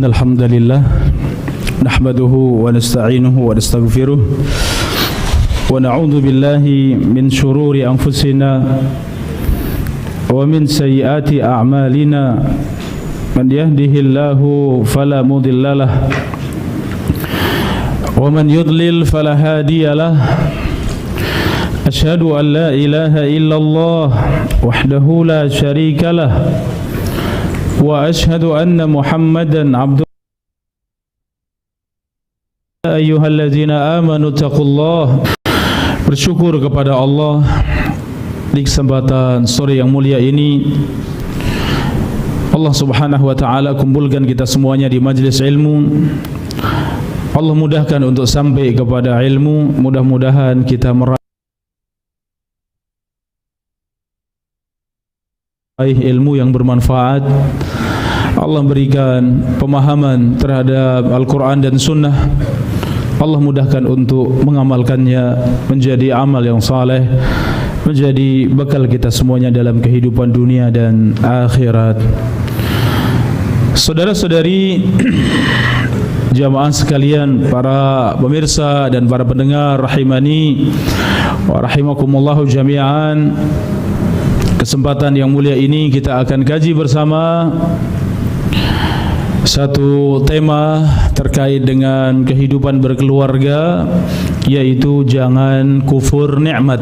Innal hamdalillah nahmaduhu wa nasta'inuhu wa nastaghfiruh wa na'udzu billahi min shururi anfusina wa min sayyiati a'malina man yahdihillahu fala mudhillalah wa man yudlil fala hadiyalah. Asyhadu an la ilaha illallah wahdahu la syarika lah wa asyhadu anna Muhammadan abduhu ayyuhalladzina amanu taqullah. Bersyukur kepada Allah di kesempatan sore yang mulia ini. Allah Subhanahu wa taala kumpulkan kita semuanya di majelis ilmu. Allah mudahkan untuk sampai kepada ilmu. Mudah-mudahan kita meraih ilmu yang bermanfaat. Allah berikan pemahaman terhadap Al-Quran dan Sunnah. Allah mudahkan untuk mengamalkannya menjadi amal yang saleh, menjadi bekal kita semuanya dalam kehidupan dunia dan akhirat. Saudara-saudari jamaah sekalian, para pemirsa dan para pendengar rahimani wa rahimakumullahu jami'an. Kesempatan yang mulia ini kita akan kaji bersama satu tema terkait dengan kehidupan berkeluarga, yaitu jangan kufur nikmat.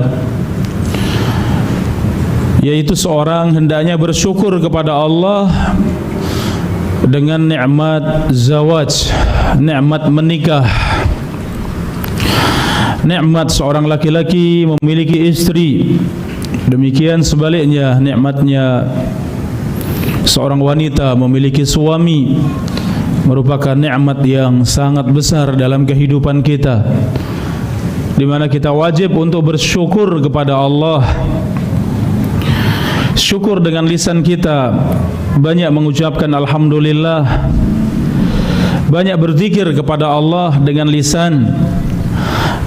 Yaitu seorang hendaknya bersyukur kepada Allah dengan nikmat zawaj, nikmat menikah, nikmat seorang laki-laki memiliki istri. Demikian sebaliknya nikmatnya seorang wanita memiliki suami merupakan nikmat yang sangat besar dalam kehidupan kita, di mana kita wajib untuk bersyukur kepada Allah. Syukur dengan lisan kita, banyak mengucapkan alhamdulillah, banyak berzikir kepada Allah dengan lisan.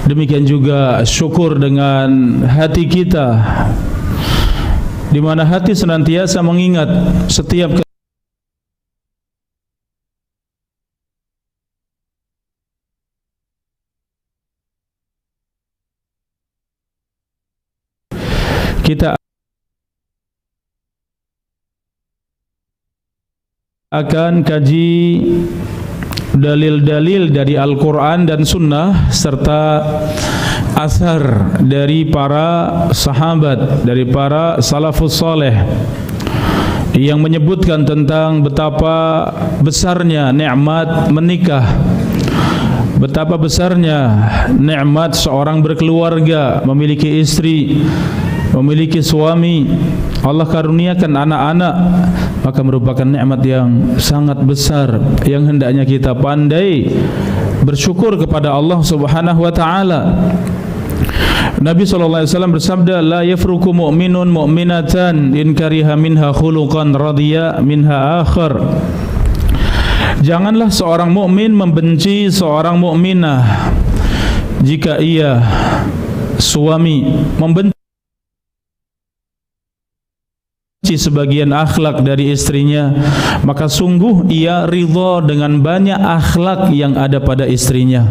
Demikian juga syukur dengan hati kita, di mana hati senantiasa mengingat setiap kita akan kaji dalil-dalil dari Al-Quran dan Sunnah serta asar dari para sahabat, dari para salafus saleh yang menyebutkan tentang betapa besarnya nikmat menikah, betapa besarnya nikmat seorang berkeluarga, memiliki istri, memiliki suami. Allah karuniakan anak-anak, maka merupakan nikmat yang sangat besar yang hendaknya kita pandai bersyukur kepada Allah Subhanahu wa taala. Nabi sallallahu alaihi wasallam bersabda, la yafruku mu'minun mu'minatan in kariha minha khuluqan radiya minha akhar. Janganlah seorang mukmin membenci seorang mukminah jika ia suami membenci sebagian akhlak dari istrinya, maka sungguh ia ridha dengan banyak akhlak yang ada pada istrinya.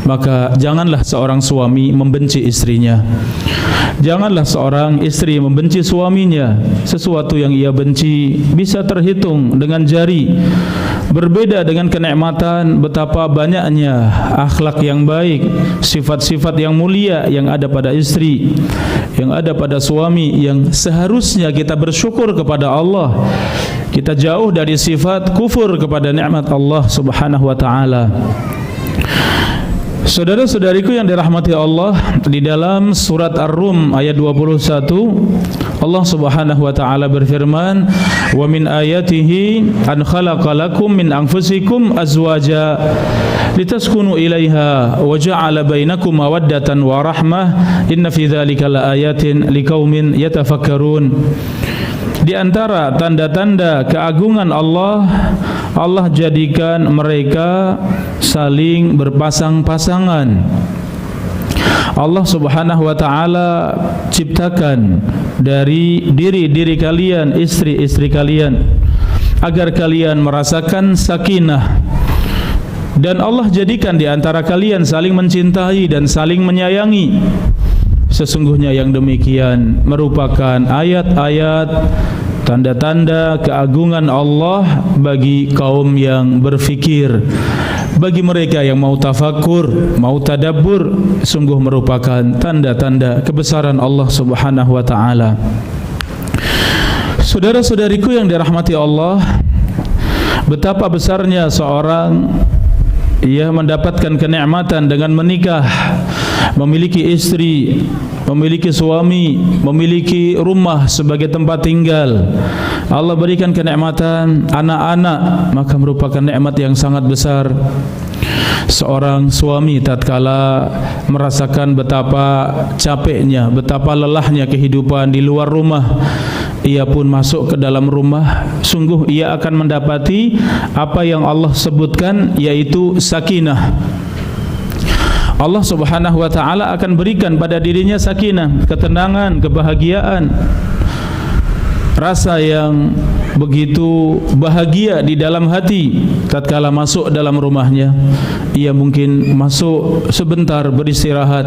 Maka janganlah seorang suami membenci istrinya, janganlah seorang istri membenci suaminya. Sesuatu yang ia benci bisa terhitung dengan jari. Berbeda dengan kenikmatan, betapa banyaknya akhlak yang baik, sifat-sifat yang mulia yang ada pada istri, yang ada pada suami, yang seharusnya kita bersyukur kepada Allah. Kita jauh dari sifat kufur kepada nikmat Allah Subhanahu wa taala. Saudara-saudariku yang dirahmati Allah, di dalam surat Ar-Rum ayat 21 Allah Subhanahu wa taala berfirman, "Wa min ayatihi an khalaqalakum min anfusikum azwaja litaskunu ilaiha wa ja'ala bainakum mawaddatan wa rahmah inna fi dzalika laayatin liqaumin yatafakkarun." Di antara tanda-tanda keagungan Allah, Allah jadikan mereka saling berpasang-pasangan. Allah Subhanahu wa taala ciptakan dari diri-diri kalian, istri-istri kalian, agar kalian merasakan sakinah, dan Allah jadikan di antara kalian saling mencintai dan saling menyayangi. Sesungguhnya yang demikian merupakan ayat-ayat, tanda-tanda keagungan Allah bagi kaum yang berfikir. Bagi mereka yang mau tafakur, mau tadabbur, sungguh merupakan tanda-tanda kebesaran Allah Subhanahu wa taala. Saudara-saudariku yang dirahmati Allah, betapa besarnya seorang ia mendapatkan kenikmatan dengan menikah, memiliki istri, memiliki suami, memiliki rumah sebagai tempat tinggal. Allah berikan kenikmatan anak-anak, maka merupakan nikmat yang sangat besar. Seorang suami tatkala merasakan betapa capeknya, betapa lelahnya kehidupan di luar rumah, ia pun masuk ke dalam rumah, sungguh ia akan mendapati apa yang Allah sebutkan, yaitu sakinah. Allah Subhanahu wa taala akan berikan pada dirinya sakinah, ketenangan, kebahagiaan, rasa yang begitu bahagia di dalam hati tatkala masuk dalam rumahnya. Ia mungkin masuk sebentar beristirahat,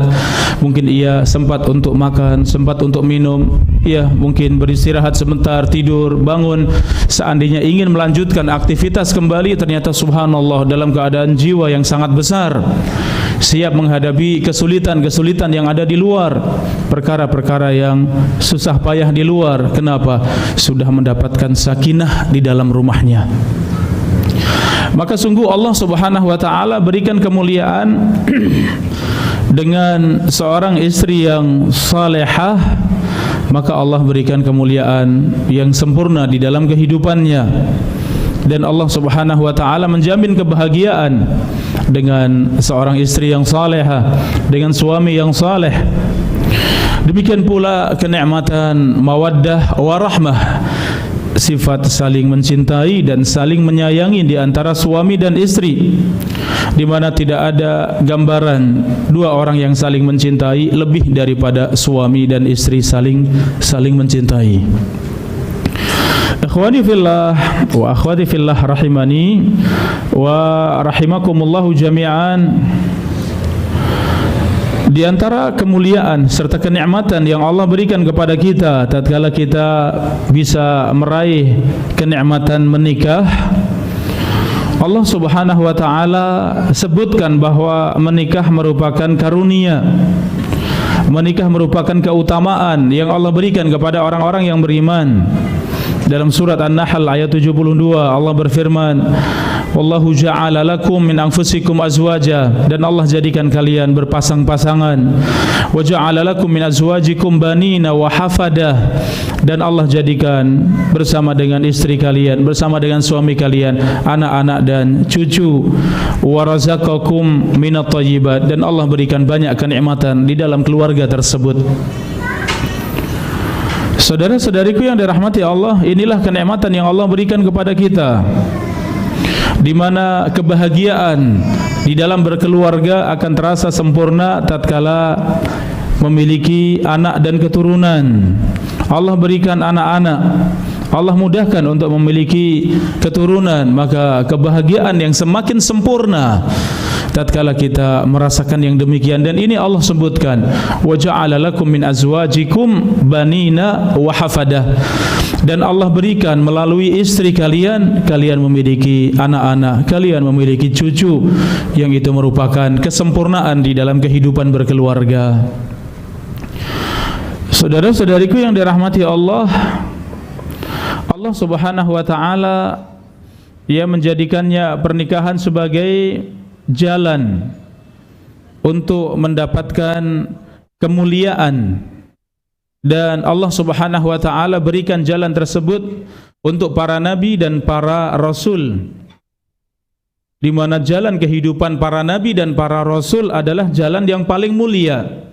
mungkin ia sempat untuk makan, sempat untuk minum, ia mungkin beristirahat sebentar, tidur, bangun. Seandainya ingin melanjutkan aktivitas kembali, ternyata subhanallah dalam keadaan jiwa yang sangat besar, siap menghadapi kesulitan-kesulitan yang ada di luar, perkara-perkara yang susah payah di luar. Kenapa? Sudah mendapatkan sakinah di dalam rumahnya. Maka sungguh Allah Subhanahu wa taala berikan kemuliaan dengan seorang istri yang salehah, maka Allah berikan kemuliaan yang sempurna di dalam kehidupannya. Dan Allah Subhanahu wa taala menjamin kebahagiaan dengan seorang istri yang salehah, dengan suami yang saleh. Demikian pula kenikmatan mawaddah warahmah, sifat saling mencintai dan saling menyayangi di antara suami dan istri, di mana tidak ada gambaran dua orang yang saling mencintai lebih daripada suami dan istri saling mencintai. Ikhwani fillah wa akhwati fillah rahimani wa rahimakumullahu jami'an. Di antara kemuliaan serta kenikmatan yang Allah berikan kepada kita tatkala kita bisa meraih kenikmatan menikah, Allah Subhanahu wa taala sebutkan bahwa menikah merupakan karunia. Menikah merupakan keutamaan yang Allah berikan kepada orang-orang yang beriman. Dalam surat An-Nahl ayat 72 Allah berfirman, Wallahu ja'ala lakum min anfusikum azwaja, dan Allah jadikan kalian berpasang-pasangan. Wa ja'ala lakum min azwajikum banina wa hafada, dan Allah jadikan bersama dengan istri kalian, bersama dengan suami kalian, anak-anak dan cucu. Wa razaqakum minat thayyibat, dan Allah berikan banyak kenikmatan di dalam keluarga tersebut. Saudara-saudariku yang dirahmati Allah, inilah kenikmatan yang Allah berikan kepada kita, di mana kebahagiaan di dalam berkeluarga akan terasa sempurna tatkala memiliki anak dan keturunan. Allah berikan anak-anak, Allah mudahkan untuk memiliki keturunan, maka kebahagiaan yang semakin sempurna tatkala kita merasakan yang demikian. Dan ini Allah sebutkan, wa ja'ala lakum min azwajikum banina wa hafadah, dan Allah berikan melalui istri kalian, kalian memiliki anak-anak, kalian memiliki cucu, yang itu merupakan kesempurnaan di dalam kehidupan berkeluarga. Saudara-saudariku yang dirahmati Allah, Allah Subhanahu wa taala ia menjadikannya pernikahan sebagai jalan untuk mendapatkan kemuliaan, dan Allah Subhanahu wa taala berikan jalan tersebut untuk para nabi dan para rasul, di mana jalan kehidupan para nabi dan para rasul adalah jalan yang paling mulia,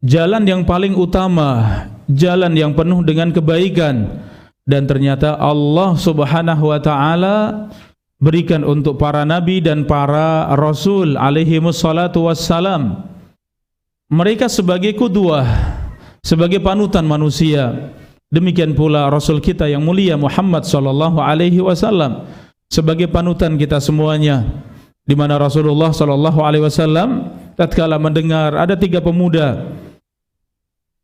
jalan yang paling utama, jalan yang penuh dengan kebaikan. Dan ternyata Allah Subhanahu wa taala berikan untuk para nabi dan para rasul alaihi wassalatu wassalam, mereka sebagai qudwah, sebagai panutan manusia, Demikian pula Rasul kita yang mulia Muhammad sallallahu alaihi wasallam sebagai panutan kita semuanya, di mana Rasulullah sallallahu alaihi wasallam tatkala mendengar ada 3 pemuda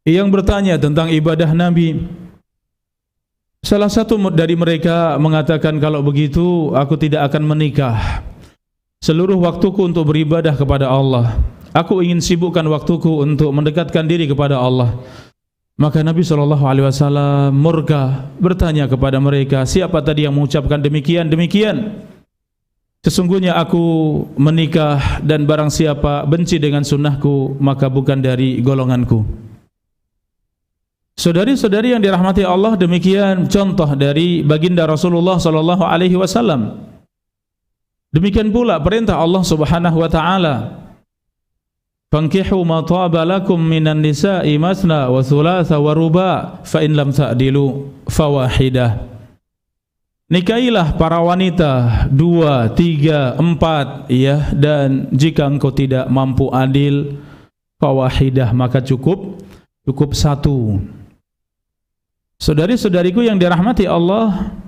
yang bertanya tentang ibadah Nabi, salah satu dari mereka mengatakan, kalau begitu aku tidak akan menikah. Seluruh waktuku untuk beribadah kepada Allah. Aku ingin sibukkan waktuku untuk mendekatkan diri kepada Allah. Maka Nabi SAW murka bertanya kepada mereka, siapa tadi yang mengucapkan demikian? Sesungguhnya aku menikah, dan barang siapa benci dengan sunnahku maka bukan dari golonganku. Saudari-saudari yang dirahmati Allah, demikian contoh dari baginda Rasulullah SAW. Demikian pula perintah Allah Subhanahu wa taala, fankihu ma taba lakum minan nisa'i masna wa thulatha wa ruba' fa in lam ta'dilu fawahidah. Nikahilah para wanita 2, 3, 4 ya, dan jika engkau tidak mampu adil, fawahidah, maka cukup 1. Saudari-saudariku yang dirahmati Allah,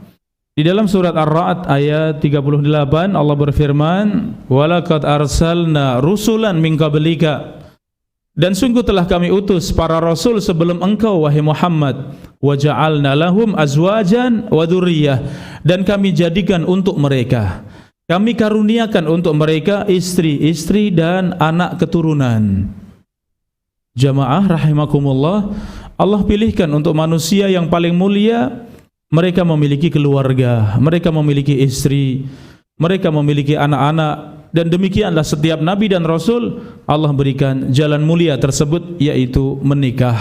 di dalam surat Ar-Ra'd ayat 38 Allah berfirman, walaqad arsalna rusulan min qablika, dan sungguh telah kami utus para rasul sebelum engkau wahai Muhammad, wa ja'alna lahum azwajan wa dzurriyyah, dan kami jadikan untuk mereka, kami karuniakan untuk mereka istri-istri dan anak keturunan. Jamaah rahimakumullah, Allah pilihkan untuk manusia yang paling mulia, mereka memiliki keluarga, mereka memiliki istri, mereka memiliki anak-anak, dan demikianlah setiap nabi dan rasul Allah berikan jalan mulia tersebut, yaitu menikah.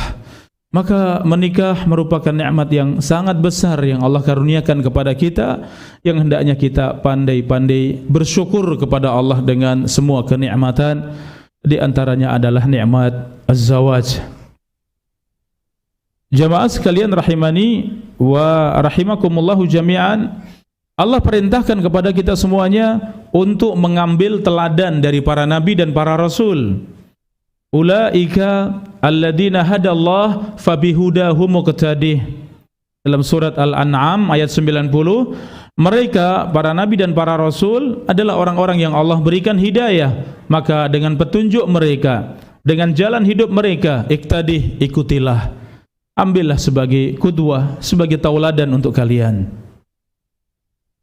Maka menikah merupakan nikmat yang sangat besar yang Allah karuniakan kepada kita, yang hendaknya kita pandai-pandai bersyukur kepada Allah dengan semua kenikmatan. Di antaranya adalah nikmat az-zawaj. Jamaah sekalian rahimani wa rahimakumullahu jami'an, Allah perintahkan kepada kita semuanya untuk mengambil teladan dari para nabi dan para rasul. Ulaika alladzina hadallah fabihudahum muqtadih. Dalam surat Al-An'am ayat 90, mereka para nabi dan para rasul adalah orang-orang yang Allah berikan hidayah, maka dengan petunjuk mereka, dengan jalan hidup mereka, iktadih, ikutilah, ambillah sebagai qudwah, sebagai tauladan untuk kalian.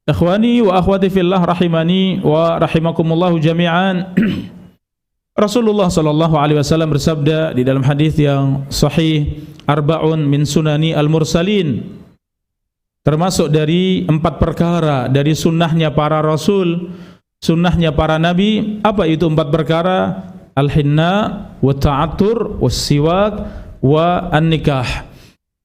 Ikhwani wa akhwati fillah rahimani wa rahimakumullahu jami'an. Rasulullah sallallahu alaihi wasallam bersabda di dalam hadis yang sahih, arba'un min sunani al-mursalin, termasuk dari 4 perkara dari sunnahnya para rasul, sunnahnya para nabi. Apa itu 4 perkara? Al-hinna wa ta'attur wa siwak wa an-nikah.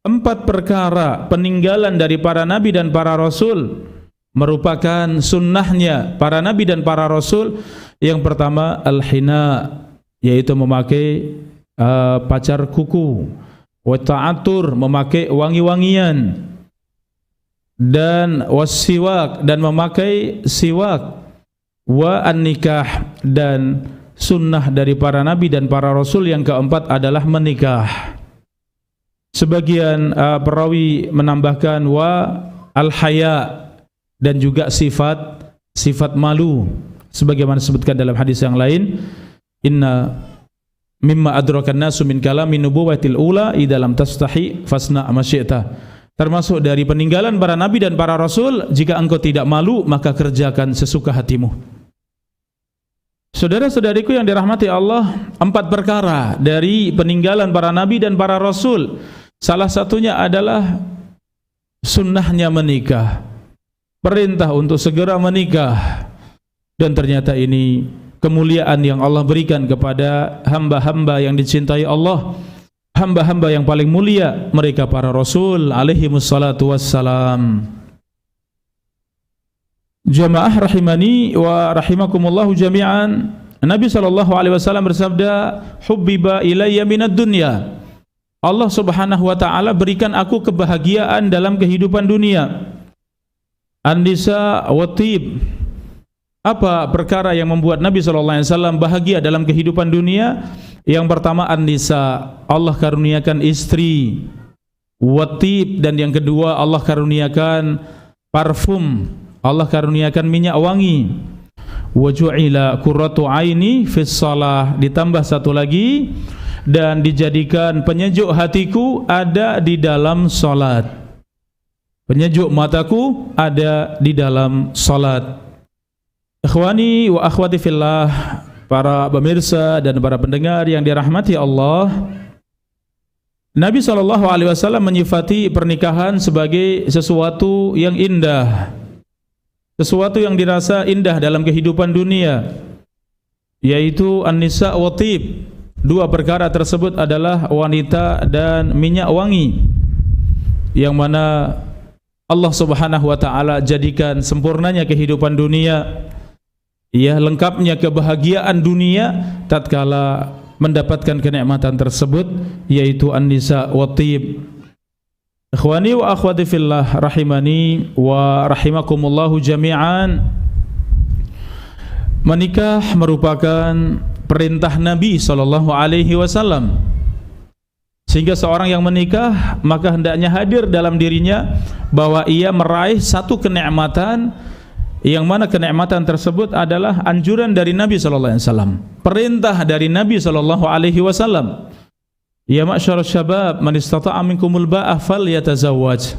4 perkara peninggalan dari para nabi dan para rasul, merupakan sunnahnya para nabi dan para rasul. Yang pertama al-hina, yaitu memakai pacar kuku, wa ta'attur, memakai wangi-wangian, dan wasiwak, dan memakai siwak, wa an-nikah, dan sunnah dari para nabi dan para rasul yang keempat adalah menikah. Sebagian perawi menambahkan wa al-haya, dan juga sifat malu, sebagaimana disebutkan dalam hadis yang lain, inna mimma adrakan nasu min kalamin nubuwatil ula idza lam tastahi fasna ma syi'ta. Termasuk dari peninggalan para nabi dan para rasul, jika engkau tidak malu maka kerjakan sesuka hatimu. Saudara-saudariku yang dirahmati Allah, 4 perkara dari peninggalan para nabi dan para rasul, salah satunya adalah sunnahnya menikah, perintah untuk segera menikah. Dan ternyata ini kemuliaan yang Allah berikan kepada hamba-hamba yang dicintai Allah, hamba-hamba yang paling mulia, mereka para rasul alaihi wassalatu wassalam. Jamaah rahimani wa rahimakumullahu jami'an, Nabi SAW bersabda, hubbiba ilayya minad dunya, Allah subhanahu wa ta'ala berikan aku kebahagiaan dalam kehidupan dunia. An-nisa wa tib, apa perkara yang membuat Nabi SAW bahagia dalam kehidupan dunia? Yang pertama an-nisa, Allah karuniakan istri. watib, dan yang kedua Allah karuniakan parfum, Allah karuniakan minyak wangi. Wa ju'ila qurratu aini fis shalah, ditambah satu lagi, dan dijadikan penyejuk hatiku ada di dalam salat. Penyejuk mataku ada di dalam salat. Ikhwani wa akhwati fillah, para pemirsa dan para pendengar yang dirahmati Allah, Nabi SAW menyifati pernikahan sebagai sesuatu yang indah, sesuatu yang dirasa indah dalam kehidupan dunia, yaitu an-nisa wa tib. Dua perkara tersebut adalah wanita dan minyak wangi, yang mana Allah Subhanahu wa taala jadikan sempurnanya kehidupan dunia, ya, lengkapnya kebahagiaan dunia tatkala mendapatkan kenikmatan tersebut, yaitu an-nisa wa tib. Ikhwani wa akhwati fillah rahimani wa rahimakumullahu jami'an. Menikah merupakan perintah Nabi SAW, sehingga seorang yang menikah maka hendaknya hadir dalam dirinya bahwa ia meraih satu kenikmatan, yang mana kenikmatan tersebut adalah anjuran dari Nabi SAW, perintah dari Nabi SAW. Ya ma'syarus syabab, man istata'a minkumul ba'ah falyatazawwaj.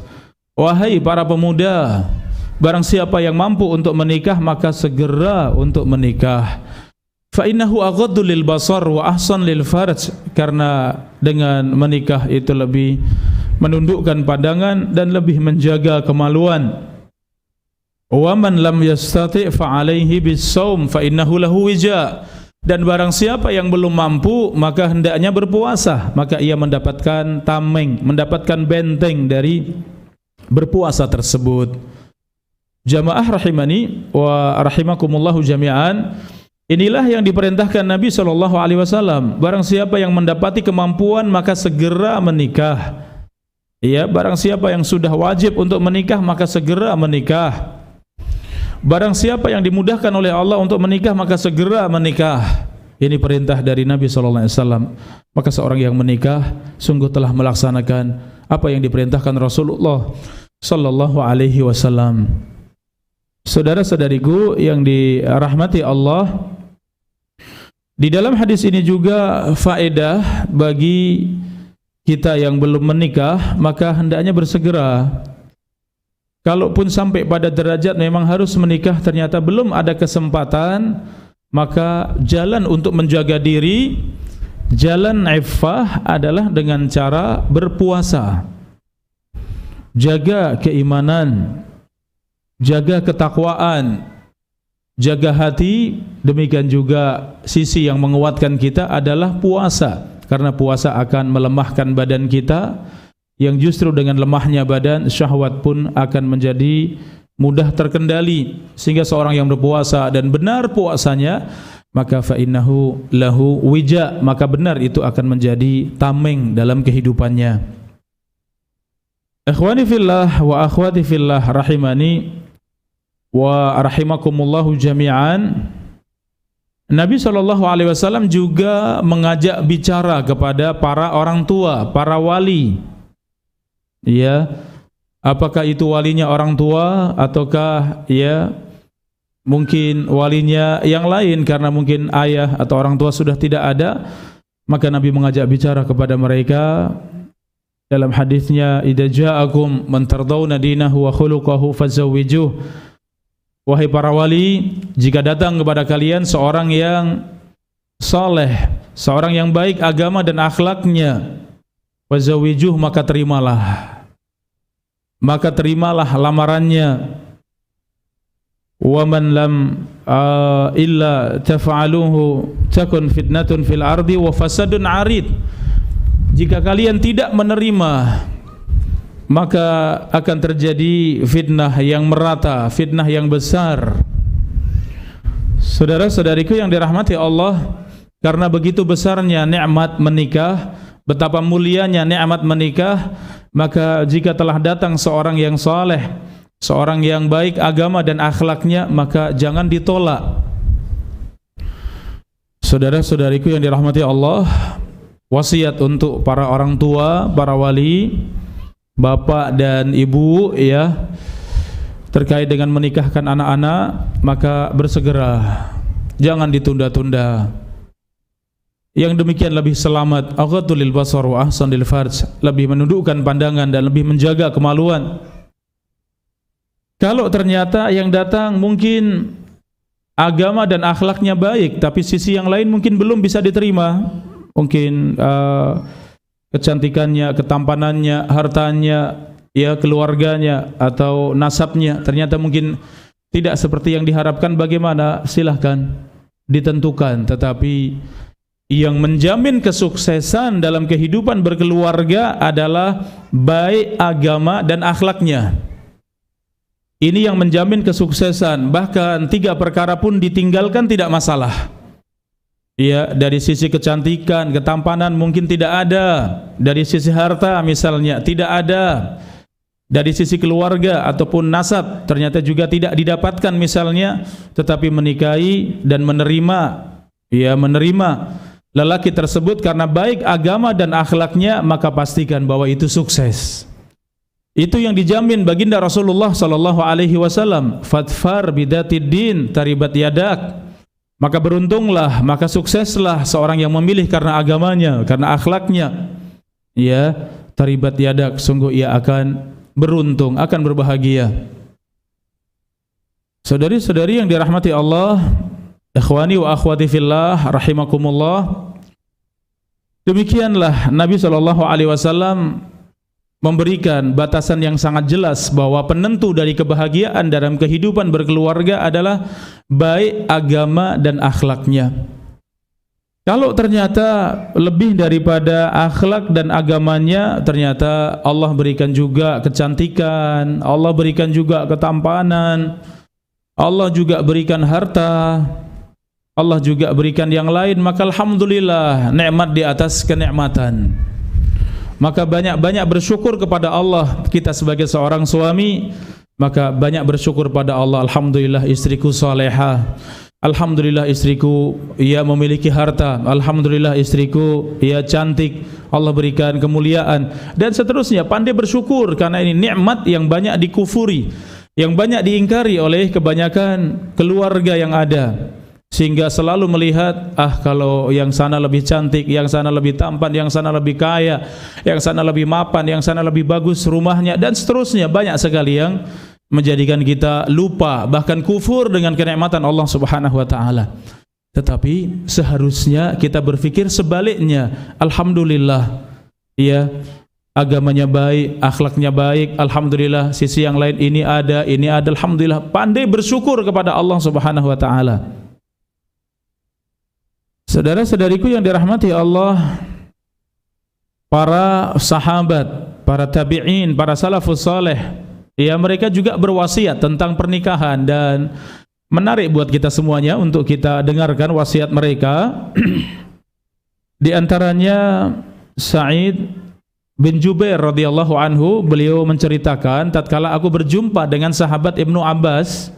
Wahai para pemuda, barang siapa yang mampu untuk menikah maka segera untuk menikah. Fa innahu aghaddu lil basar wa ahsan lil farj, karena dengan menikah itu lebih menundukkan pandangan dan lebih menjaga kemaluan. Wa man lam yastati' fa alaihi bis-shaum fa innahu lahu wija, dan barang siapa yang belum mampu maka hendaknya berpuasa, maka ia mendapatkan tameng, mendapatkan benteng dari berpuasa tersebut. Jamaah rahimani wa rahimakumullahu jami'an, inilah yang diperintahkan Nabi SAW. Barang siapa yang mendapati kemampuan maka segera menikah. Ya, barang siapa yang sudah wajib untuk menikah maka segera menikah. Barang siapa yang dimudahkan oleh Allah untuk menikah maka segera menikah. Ini perintah dari Nabi SAW. Maka seorang yang menikah sungguh telah melaksanakan apa yang diperintahkan Rasulullah SAW. Saudara-saudariku yang dirahmati Allah, di dalam hadis ini juga faedah bagi kita yang belum menikah, maka hendaknya bersegera. Kalaupun sampai pada derajat memang harus menikah ternyata belum ada kesempatan, maka jalan untuk menjaga diri, jalan iffah adalah dengan cara berpuasa. Jaga keimanan, jaga ketakwaan, jaga hati. Demikian juga sisi yang menguatkan kita adalah puasa, karena puasa akan melemahkan badan kita, yang justru dengan lemahnya badan, syahwat pun akan menjadi mudah terkendali. Sehingga seorang yang berpuasa dan benar puasanya, maka fa innahu lahu wija, maka benar itu akan menjadi tameng dalam kehidupannya. Ikhwani fillah wa akhwati fillah rahimani wa rahimakumullahu jami'an. Nabi SAW juga mengajak bicara kepada para orang tua, para wali. Ya, apakah itu walinya orang tua ataukah ya mungkin walinya yang lain karena mungkin ayah atau orang tua sudah tidak ada, maka Nabi mengajak bicara kepada mereka. Dalam hadisnya, idza ja'akum man tardawna dinahu wa khuluquhu fazawwijuh. Wahai para wali, jika datang kepada kalian seorang yang saleh, seorang yang baik agama dan akhlaknya, fazawwijuh, maka terimalah lamarannya. Wa man lam illa taf'aluhu takun fitnatun fil ardi wa fasadun arid. Jika kalian tidak menerima, maka akan terjadi fitnah yang merata, fitnah yang besar. Saudara-saudariku yang dirahmati Allah, karena begitu besarnya nikmat menikah, betapa mulianya nikmat menikah, maka jika telah datang seorang yang saleh, seorang yang baik agama dan akhlaknya, maka jangan ditolak. Saudara-saudariku yang dirahmati Allah, wasiat untuk para orang tua, para wali, bapak dan ibu ya terkait dengan menikahkan anak-anak, maka bersegera, jangan ditunda-tunda. Yang demikian lebih selamat, aghaddu lil basar wa ahsan lil farj, lebih menundukkan pandangan dan lebih menjaga kemaluan. Kalau ternyata yang datang mungkin agama dan akhlaknya baik, tapi sisi yang lain mungkin belum bisa diterima, mungkin kecantikannya, ketampanannya, hartanya, ya keluarganya atau nasabnya ternyata mungkin tidak seperti yang diharapkan, bagaimana? Silahkan ditentukan, tetapi yang menjamin kesuksesan dalam kehidupan berkeluarga adalah baik agama dan akhlaknya. Ini yang menjamin kesuksesan. Bahkan 3 perkara pun ditinggalkan tidak masalah. Ya, dari sisi kecantikan, ketampanan mungkin tidak ada, dari sisi harta misalnya tidak ada, dari sisi keluarga ataupun nasab ternyata juga tidak didapatkan misalnya, tetapi menikahi dan menerima, ya menerima lelaki tersebut karena baik agama dan akhlaknya, maka pastikan bahwa itu sukses. Itu yang dijamin baginda Rasulullah sallallahu alaihi wasallam, fadfar bidatid din taribat yadak. Maka beruntunglah, maka sukseslah seorang yang memilih karena agamanya, karena akhlaknya. Ya, taribat yadak, sungguh ia akan beruntung, akan berbahagia. Saudari-saudari yang dirahmati Allah, ikhwani wa akhwati fillah rahimakumullah, demikianlah Nabi SAW memberikan batasan yang sangat jelas bahwa penentu dari kebahagiaan dalam kehidupan berkeluarga adalah baik agama dan akhlaknya. Kalau ternyata lebih daripada akhlak dan agamanya, ternyata Allah berikan juga kecantikan, Allah berikan juga ketampanan, Allah juga berikan harta, Allah juga berikan yang lain, maka alhamdulillah, nikmat di atas kenikmatan. Maka banyak-banyak bersyukur kepada Allah. Kita sebagai seorang suami, maka banyak bersyukur pada Allah. Alhamdulillah istriku salehah, alhamdulillah istriku ia memiliki harta, alhamdulillah istriku ia cantik, Allah berikan kemuliaan, dan seterusnya. Pandai bersyukur karena ini nikmat yang banyak dikufuri, yang banyak diingkari oleh kebanyakan keluarga yang ada, sehingga selalu melihat, kalau yang sana lebih cantik, yang sana lebih tampan, yang sana lebih kaya, yang sana lebih mapan, yang sana lebih bagus rumahnya, dan seterusnya. Banyak sekali yang menjadikan kita lupa, bahkan kufur dengan kenikmatan Allah Subhanahu wa taala. Tetapi seharusnya kita berpikir sebaliknya. Alhamdulillah, ya, agamanya baik, akhlaknya baik, alhamdulillah, sisi yang lain ini ada, alhamdulillah. Pandai bersyukur kepada Allah Subhanahu wa taala. Saudara-saudariku yang dirahmati Allah, para sahabat, para tabi'in, para salafus saleh, ya mereka juga berwasiat tentang pernikahan, dan menarik buat kita semuanya untuk kita dengarkan wasiat mereka. Di antaranya Sa'id bin Jubair radhiyallahu anhu, beliau menceritakan, tatkala aku berjumpa dengan sahabat Ibnu Abbas,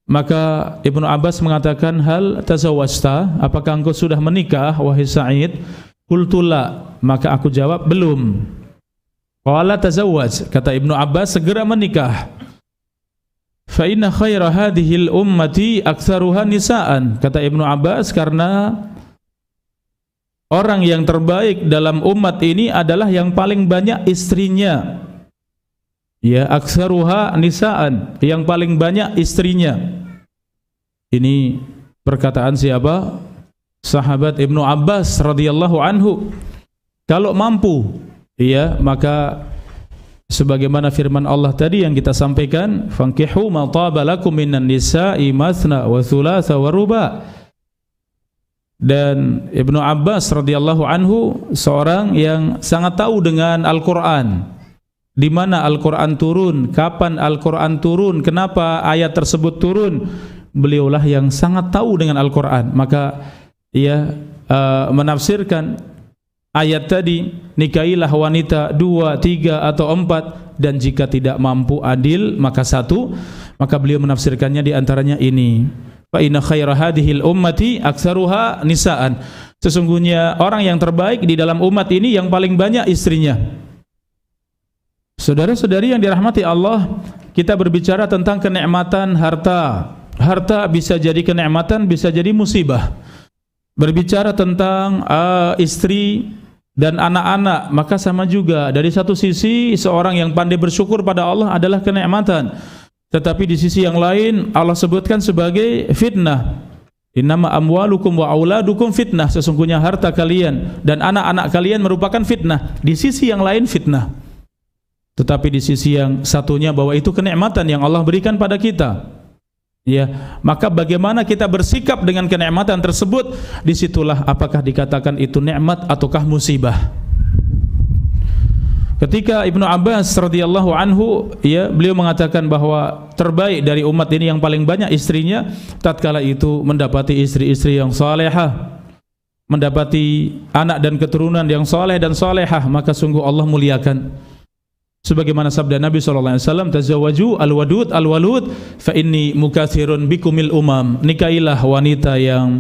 maka Ibnu Abbas mengatakan, hal tazawwajta, apakah engkau sudah menikah wahai Sa'id? Qultu la, maka aku jawab belum. Qala tazawwaj, kata Ibnu Abbas, segera menikah. Fa inna khaira hadhil ummati aktsaruha nisaan, kata Ibnu Abbas, karena orang yang terbaik dalam umat ini adalah yang paling banyak istrinya. Ya, aktsaruha nisaan, yang paling banyak istrinya. Ini perkataan siapa? Sahabat Ibnu Abbas radhiyallahu anhu. Kalau mampu, ya, maka sebagaimana firman Allah tadi yang kita sampaikan, fankihu ma taba lakum minan nisa'i mathna wa thulatha wa ruba'. Dan Ibnu Abbas radhiyallahu anhu seorang yang sangat tahu dengan Al-Qur'an, di mana Al-Qur'an turun, kapan Al-Qur'an turun, kenapa ayat tersebut turun. Beliaulah yang sangat tahu dengan Al-Qur'an, maka ia menafsirkan ayat tadi, nikahilah wanita 2, 3 atau 4, dan jika tidak mampu adil maka 1, maka beliau menafsirkannya di antaranya ini, fa inna khaira hadhil ummati aktsaruha nisaan, sesungguhnya orang yang terbaik di dalam umat ini yang paling banyak istrinya. Saudara-saudari yang dirahmati Allah, kita berbicara tentang kenikmatan harta. Harta bisa jadi kenikmatan, bisa jadi musibah. Berbicara tentang istri dan anak-anak, maka sama juga. Dari satu sisi, seorang yang pandai bersyukur pada Allah adalah kenikmatan. Tetapi di sisi yang lain, Allah sebutkan sebagai fitnah. Innama amwalukum wa auladukum fitnah. Sesungguhnya harta kalian dan anak-anak kalian merupakan fitnah. Di sisi yang lain fitnah. Tetapi di sisi yang satunya bahwa itu kenikmatan yang Allah berikan pada kita. Ya, maka bagaimana kita bersikap dengan kenikmatan tersebut? Disitulah apakah dikatakan itu nikmat ataukah musibah. Ketika Ibnu Abbas radhiyallahu anhu, ya, beliau mengatakan bahwa terbaik dari umat ini yang paling banyak istrinya, tatkala itu mendapati istri-istri yang salehah, mendapati anak dan keturunan yang saleh dan salehah, maka sungguh Allah muliakan. Sebagaimana sabda Nabi SAW, tazawwaju al-wadud al-walud fa inni mukatsirun bikumil umam. Nikahilah wanita yang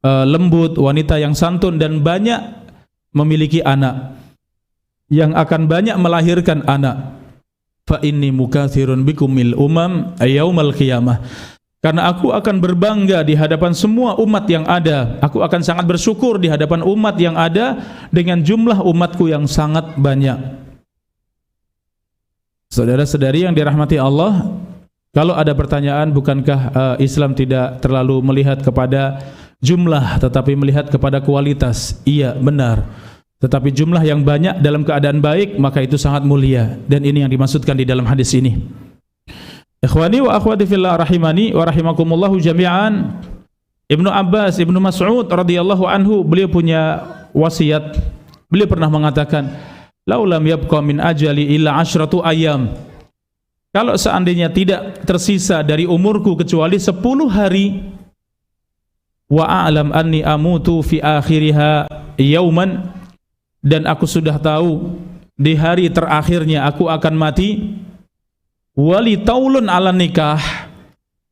lembut, wanita yang santun dan banyak memiliki anak, yang akan banyak melahirkan anak. Fa inni mukatsirun bikumil umam yaumal qiyamah. Karena aku akan berbangga di hadapan semua umat yang ada. Aku akan sangat bersyukur di hadapan umat yang ada dengan jumlah umatku yang sangat banyak. Saudara-saudari yang dirahmati Allah, kalau ada pertanyaan, bukankah Islam tidak terlalu melihat kepada jumlah tetapi melihat kepada kualitas? Iya, benar. Tetapi jumlah yang banyak dalam keadaan baik, maka itu sangat mulia, dan ini yang dimaksudkan di dalam hadis ini. Ikhwani wa akhwati fillah rahimani wa rahimakumullah jami'an. Ibnu Abbas, Ibnu Mas'ud radhiyallahu anhu, beliau punya wasiat. Beliau pernah mengatakan, laulam yabqa min ajali illa 10 ayam. Kalau seandainya tidak tersisa dari umurku kecuali 10 hari, wa a'lam anni amutu fi akhiriha yauman, dan aku sudah tahu di hari terakhirnya aku akan mati, wali taulun ala nikah,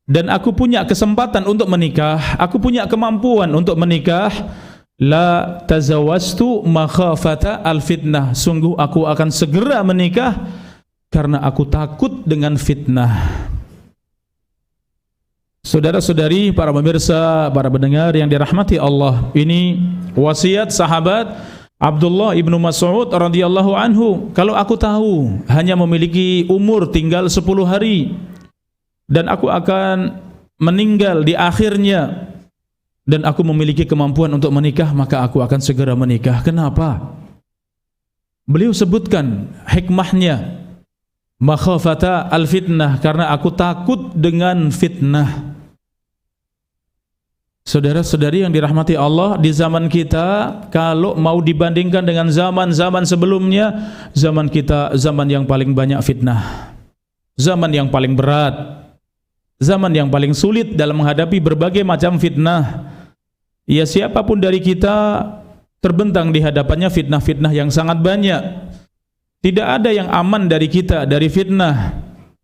dan aku punya kesempatan untuk menikah, aku punya kemampuan untuk menikah, la tazawwastu makhafata al-fitnah, sungguh aku akan segera menikah karena aku takut dengan fitnah. Saudara-saudari, para pemirsa, para pendengar yang dirahmati Allah, ini wasiat sahabat Abdullah ibnu Mas'ud radhiyallahu anhu. Kalau aku tahu hanya memiliki umur tinggal 10 hari dan aku akan meninggal di akhirnya, dan aku memiliki kemampuan untuk menikah, maka aku akan segera menikah. Kenapa? Beliau sebutkan hikmahnya, makhafata al-fitnah, karena aku takut dengan fitnah. Saudara-saudari yang dirahmati Allah, di zaman kita, kalau mau dibandingkan dengan zaman-zaman sebelumnya, zaman kita zaman yang paling banyak fitnah, zaman yang paling berat, zaman yang paling sulit dalam menghadapi berbagai macam fitnah. Ya, siapapun dari kita terbentang di hadapannya fitnah-fitnah yang sangat banyak. Tidak ada yang aman dari kita dari fitnah.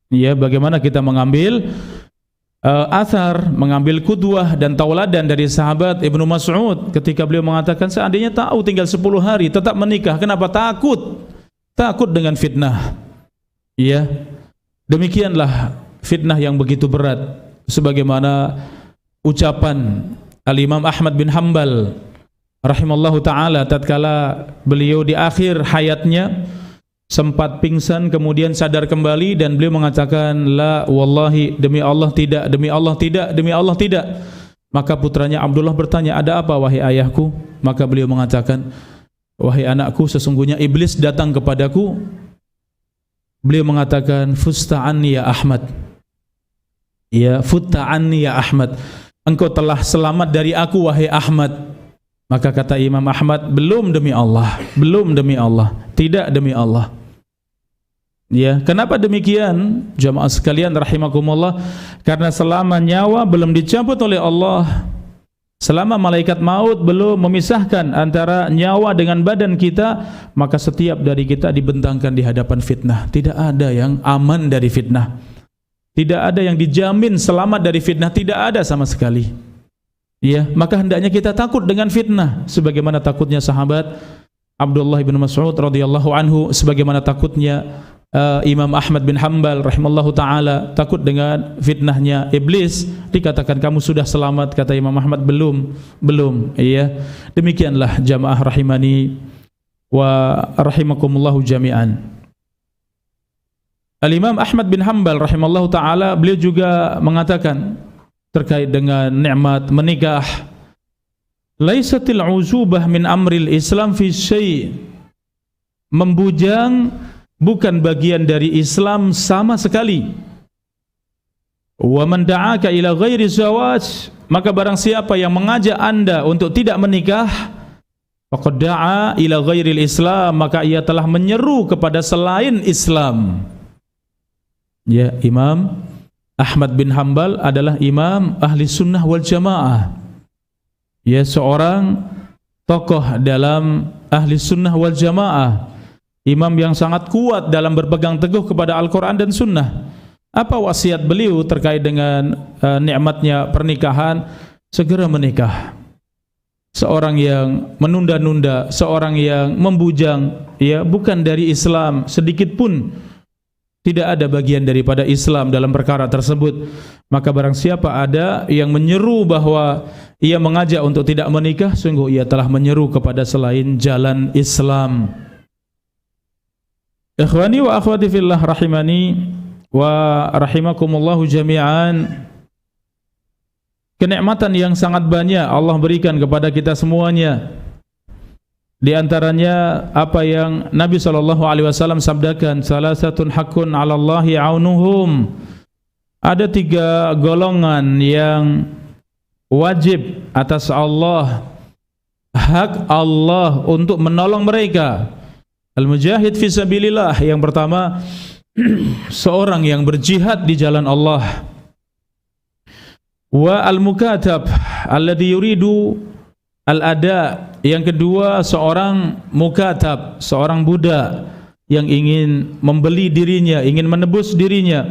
Ya, bagaimana kita mengambil athar, mengambil qudwah dan tauladan dari sahabat Ibnu Mas'ud ketika beliau mengatakan seandainya tahu tinggal 10 hari tetap menikah. Kenapa? Takut dengan fitnah. Ya, demikianlah fitnah yang begitu berat, sebagaimana ucapan Al-Imam Ahmad bin Hanbal rahimallahu ta'ala tatkala beliau di akhir hayatnya sempat pingsan kemudian sadar kembali, dan beliau mengatakan, la wallahi, demi Allah tidak, demi Allah tidak, demi Allah tidak. Maka putranya Abdullah bertanya, ada apa wahai ayahku? Maka beliau mengatakan, wahai anakku, sesungguhnya iblis datang kepadaku. Beliau mengatakan, fusta'anni ya Ahmad, ya futta'anni ya Ahmad, engkau telah selamat dari aku wahai Ahmad. Maka kata Imam Ahmad, belum demi Allah, belum demi Allah, tidak demi Allah. Ya, kenapa demikian? Jamaah sekalian rahimakumullah, karena selama nyawa belum dicabut oleh Allah, selama malaikat maut belum memisahkan antara nyawa dengan badan kita, maka setiap dari kita dibentangkan di hadapan fitnah. Tidak ada yang aman dari fitnah, tidak ada yang dijamin selamat dari fitnah, tidak ada sama sekali. Ya, maka hendaknya kita takut dengan fitnah, sebagaimana takutnya sahabat Abdullah bin Mas'ud radhiyallahu anhu, sebagaimana takutnya Imam Ahmad bin Hanbal rahimallahu taala takut dengan fitnahnya iblis, dikatakan kamu sudah selamat, kata Imam Ahmad belum. Iya, demikianlah jamaah rahimani wa rahimakumullahu jami'an. Al-Imam Ahmad bin Hanbal rahimallahu taala, beliau juga mengatakan terkait dengan nikmat menikah, laisatil uzubah min amril Islam fi syai', membujang bukan bagian dari Islam sama sekali. Wa man da'aka ila ghairi zawaj, maka barang siapa yang mengajak Anda untuk tidak menikah, faqad da'a ila ghairil Islam, maka ia telah menyeru kepada selain Islam. Ya, Imam Ahmad bin Hanbal adalah imam ahli sunnah wal jamaah. Ya, seorang tokoh dalam ahli sunnah wal jamaah, imam yang sangat kuat dalam berpegang teguh kepada Al-Quran dan Sunnah. Apa wasiat beliau terkait dengan nikmatnya pernikahan? Segera menikah. Seorang yang menunda-nunda, seorang yang membujang, ya, bukan dari Islam, sedikit pun tidak ada bagian daripada Islam dalam perkara tersebut. Maka barang siapa ada yang menyeru bahwa ia mengajak untuk tidak menikah, sungguh ia telah menyeru kepada selain jalan Islam. Ikhwani wa akhwati fillah rahimani wa rahimakumullahu jami'an. Kenikmatan yang sangat banyak Allah berikan kepada kita semuanya. Di antaranya apa yang Nabi SAW sabdakan, salasatun haqqun 'ala Allahi 'aunuhum. Ada 3 golongan yang wajib atas Allah, hak Allah untuk menolong mereka. Al-mujahid fi sabilillah, yang pertama seorang yang berjihad di jalan Allah. Wa al-mukatab alladhi yuridu al-ada, yang kedua seorang mukatab, seorang budak yang ingin membeli dirinya, ingin menebus dirinya.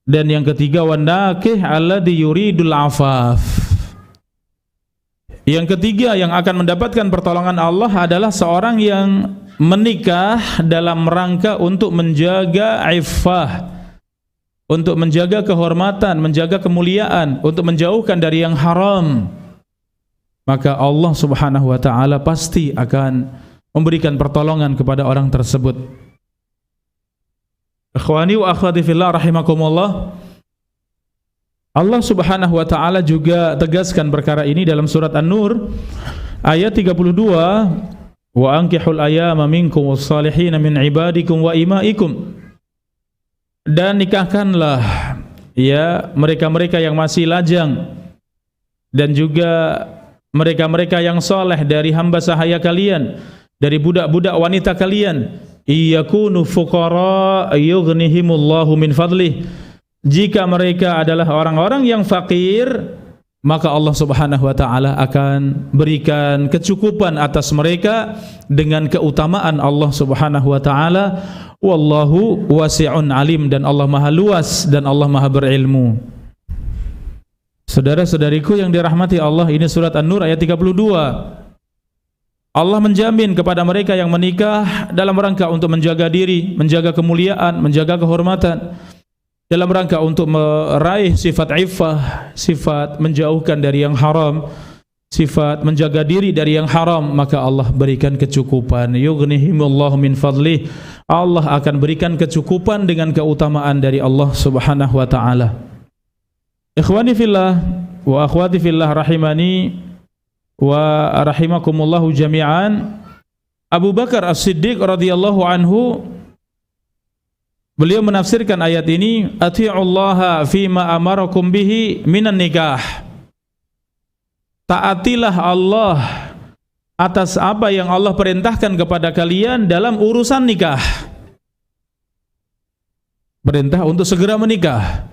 Dan yang ketiga wanakih alladhi yuridul afaf. Yang ketiga yang akan mendapatkan pertolongan Allah adalah seorang yang menikah dalam rangka untuk menjaga iffah, untuk menjaga kehormatan, menjaga kemuliaan, untuk menjauhkan dari yang haram. Maka Allah Subhanahu wa taala pasti akan memberikan pertolongan kepada orang tersebut. Ikhwani wa akhwati fillah rahimakumullah, Allah Subhanahu wa taala juga tegaskan perkara ini dalam surat An-Nur ayat 32, wa ankihul ayama minkum wassalihin min ibadikum wa imaikum, dan nikahkanlah ya mereka-mereka yang masih lajang dan juga mereka-mereka yang soleh dari hamba sahaya kalian, dari budak-budak wanita kalian, iyakunu fuqara yughnihimullahu min fadlih, jika mereka adalah orang-orang yang fakir, maka Allah Subhanahu wa taala akan berikan kecukupan atas mereka dengan keutamaan Allah Subhanahu wa taala. Wallahu wasi'un alim, dan Allah Maha luas dan Allah Maha berilmu. Saudara-saudariku yang dirahmati Allah, ini surat An-Nur ayat 32. Allah menjamin kepada mereka yang menikah dalam rangka untuk menjaga diri, menjaga kemuliaan, menjaga kehormatan, dalam rangka untuk meraih sifat iffah, sifat menjauhkan dari yang haram, sifat menjaga diri dari yang haram, maka Allah berikan kecukupan. Yughnihimullahu min fadlih, Allah akan berikan kecukupan dengan keutamaan dari Allah Subhanahu wa taala. Ikhwani fillah wa akhwati fillah rahimani wa rahimakumullahu jami'an. Abu Bakar As-Siddiq radhiyallahu anhu, beliau menafsirkan ayat ini, ati'ullaha fima amarakum bihi minan nikah. Taatilah Allah atas apa yang Allah perintahkan kepada kalian dalam urusan nikah. Perintah untuk segera menikah.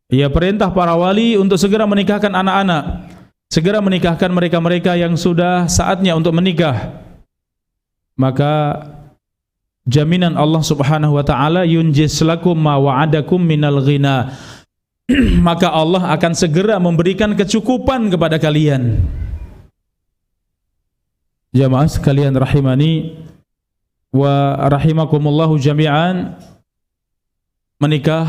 Ya, perintah para wali untuk segera menikahkan anak-anak, segera menikahkan mereka-mereka yang sudah saatnya untuk menikah. Maka jaminan Allah Subhanahu wa taala, yunjis lakum ma wa'adakum minal ghina, maka Allah akan segera memberikan kecukupan kepada kalian. Jamaah sekalian rahimani wa rahimakumullahu jami'an, menikah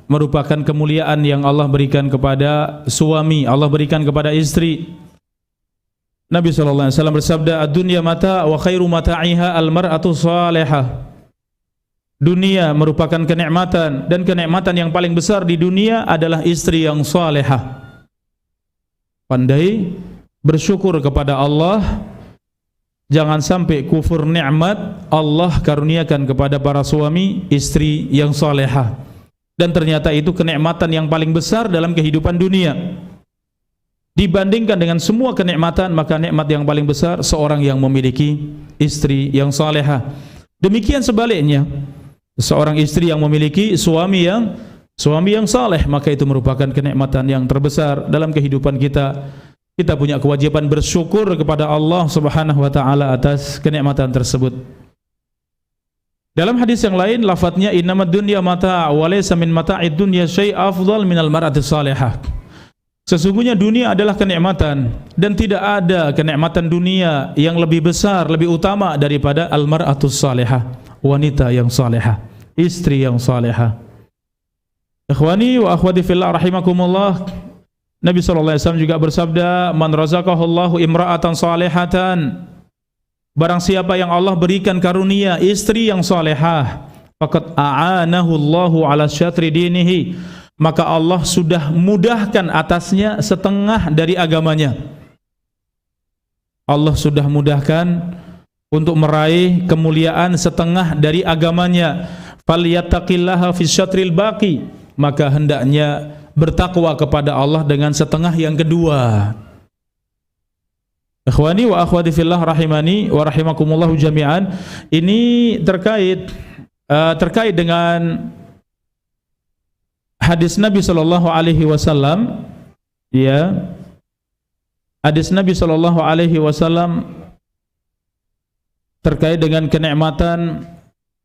merupakan kemuliaan yang Allah berikan kepada suami, Allah berikan kepada istri. Nabi sallallahu alaihi wasallam bersabda, "Ad-dunya mata' wa khairu mata'iha al-mar'atu salihah." Dunia merupakan kenikmatan, dan kenikmatan yang paling besar di dunia adalah istri yang salihah. Pandai bersyukur kepada Allah, jangan sampai kufur nikmat Allah karuniakan kepada para suami istri yang salihah. Dan ternyata itu kenikmatan yang paling besar dalam kehidupan dunia. Dibandingkan dengan semua kenikmatan, maka nikmat yang paling besar seorang yang memiliki istri yang salihah. Demikian sebaliknya, seorang istri yang memiliki suami yang saleh, maka itu merupakan kenikmatan yang terbesar dalam kehidupan kita. Kita punya kewajiban bersyukur kepada Allah Subhanahu wa taala atas kenikmatan tersebut. Dalam hadis yang lain lafadznya, innamad dunya mata' wa laysa min mata'id dunya syai' afdal minal mar'ati salihah. Sesungguhnya dunia adalah kenikmatan, dan tidak ada kenikmatan dunia yang lebih besar, lebih utama daripada al-mar'atus salihah, wanita yang salihah, istri yang salihah. Ikhwani wa akhwati fillah rahimakumullah, Nabi sallallahu alaihi wasallam juga bersabda, "Man razaqahullahu imra'atan salihatan." Barang siapa yang Allah berikan karunia istri yang salihah, faqad a'anahu Allahu ala syatri dinihi, maka Allah sudah mudahkan atasnya setengah dari agamanya. Allah sudah mudahkan untuk meraih kemuliaan setengah dari agamanya. Falyattaqillaha fi syatril baqi, maka hendaknya bertakwa kepada Allah dengan setengah yang kedua. Ikhwani wa akhwati fillah rahimani wa rahimakumullahu jami'an, ini terkait dengan hadis Nabi sallallahu alaihi wasallam, ya. Hadis Nabi sallallahu alaihi wasallam terkait dengan kenikmatan,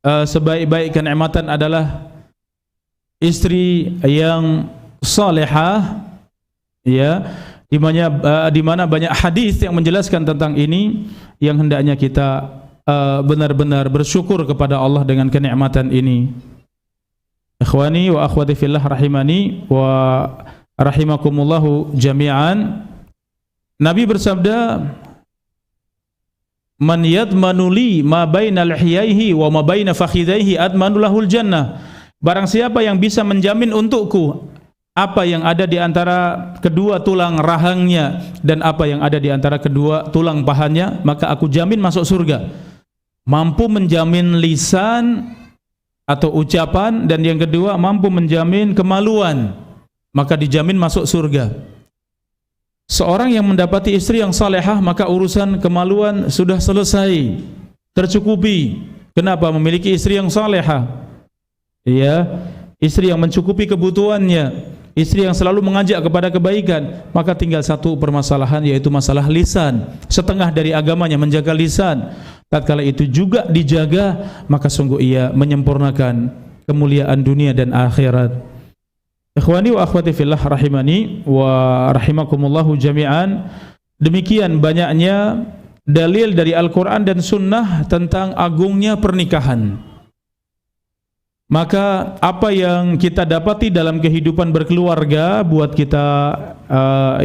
sebaik-baik kenikmatan adalah istri yang salihah, ya. Di mana banyak hadis yang menjelaskan tentang ini, yang hendaknya kita benar-benar bersyukur kepada Allah dengan kenikmatan ini. Ikhwani wa akhwati fillah rahimani wa rahimakumullahu jami'an, Nabi bersabda, "Man yadmanu li ma baina lihiyaihi wa ma baina fakhidaihi admanu lahul jannah." Barang siapa yang bisa menjamin untukku apa yang ada di antara kedua tulang rahangnya dan apa yang ada di antara kedua tulang pahanya, maka aku jamin masuk surga. Mampu menjamin lisan atau ucapan, dan yang kedua mampu menjamin kemaluan, maka dijamin masuk surga. Seorang yang mendapati istri yang salehah, maka urusan kemaluan sudah selesai, tercukupi. Kenapa? Memiliki istri yang salehah, ya, istri yang mencukupi kebutuhannya, istri yang selalu mengajak kepada kebaikan. Maka tinggal satu permasalahan, yaitu masalah lisan. Setengah dari agamanya menjaga lisan. Tatkala itu juga dijaga, maka sungguh ia menyempurnakan kemuliaan dunia dan akhirat. Ikhwani wa akhwati fillah rahimani wa rahimakumullahu jami'an, demikian banyaknya dalil dari Al-Quran dan Sunnah tentang agungnya pernikahan. Maka apa yang kita dapati dalam kehidupan berkeluarga buat kita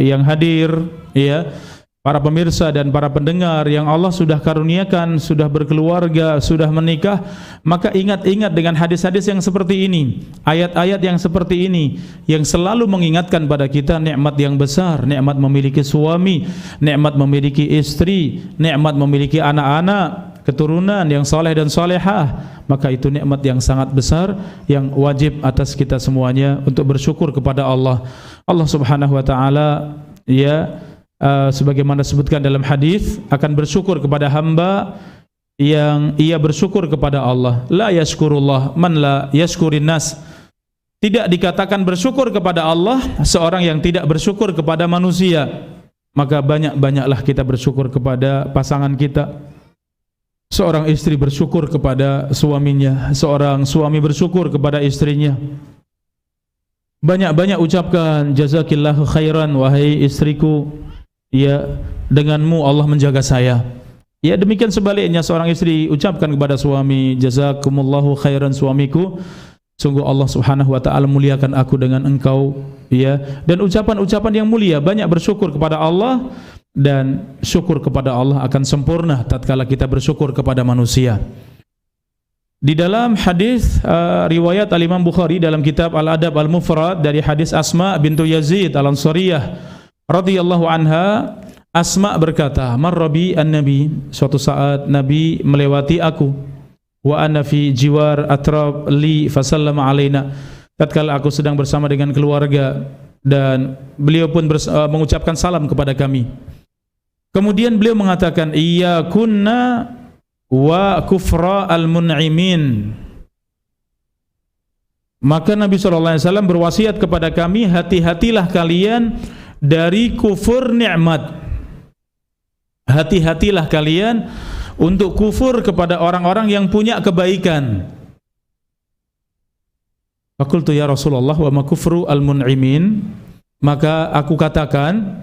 yang hadir, ya, para pemirsa dan para pendengar yang Allah sudah karuniakan, sudah berkeluarga, sudah menikah, maka ingat-ingat dengan hadis-hadis yang seperti ini, ayat-ayat yang seperti ini, yang selalu mengingatkan pada kita nikmat yang besar, nikmat memiliki suami, nikmat memiliki istri, nikmat memiliki anak-anak, keturunan yang saleh dan salehah. Maka itu nikmat yang sangat besar yang wajib atas kita semuanya untuk bersyukur kepada Allah. Allah Subhanahu wa taala, ya, sebagaimana disebutkan dalam hadis, akan bersyukur kepada hamba yang ia bersyukur kepada Allah. La yashkurullah man la yashkurin nas. Tidak dikatakan bersyukur kepada Allah seorang yang tidak bersyukur kepada manusia. Maka banyak-banyaklah kita bersyukur kepada pasangan kita. Seorang istri bersyukur kepada suaminya, seorang suami bersyukur kepada istrinya. Banyak-banyak ucapkan jazakillahu khairan, wahai istriku, ya, denganmu Allah menjaga saya. Ya demikian sebaliknya, seorang istri ucapkan kepada suami, jazakumullahu khairan suamiku, sungguh Allah Subhanahu wa taala muliakan aku dengan engkau, ya. Dan ucapan-ucapan yang mulia, banyak bersyukur kepada Allah, dan syukur kepada Allah akan sempurna tatkala kita bersyukur kepada manusia. Di dalam hadis riwayat Al-Imam Bukhari dalam kitab Al-Adab Al-Mufrad dari hadis Asma bintu Yazid Al-Ansariyah radhiyallahu anha, Asma berkata, marrabi an-nabi, suatu saat Nabi melewati aku, wa ana fi jiwar atrab li fasallama alaina, tatkala aku sedang bersama dengan keluarga dan beliau pun mengucapkan salam kepada kami. Kemudian beliau mengatakan, iyyakunna wa kufra al-mun'imin. Maka Nabi SAW berwasiat kepada kami, hati-hatilah kalian dari kufur nikmat. Hati-hatilah kalian untuk kufur kepada orang-orang yang punya kebaikan. Faqultu ya Rasulullah wa ma kufru al-mun'imin. Maka aku katakan,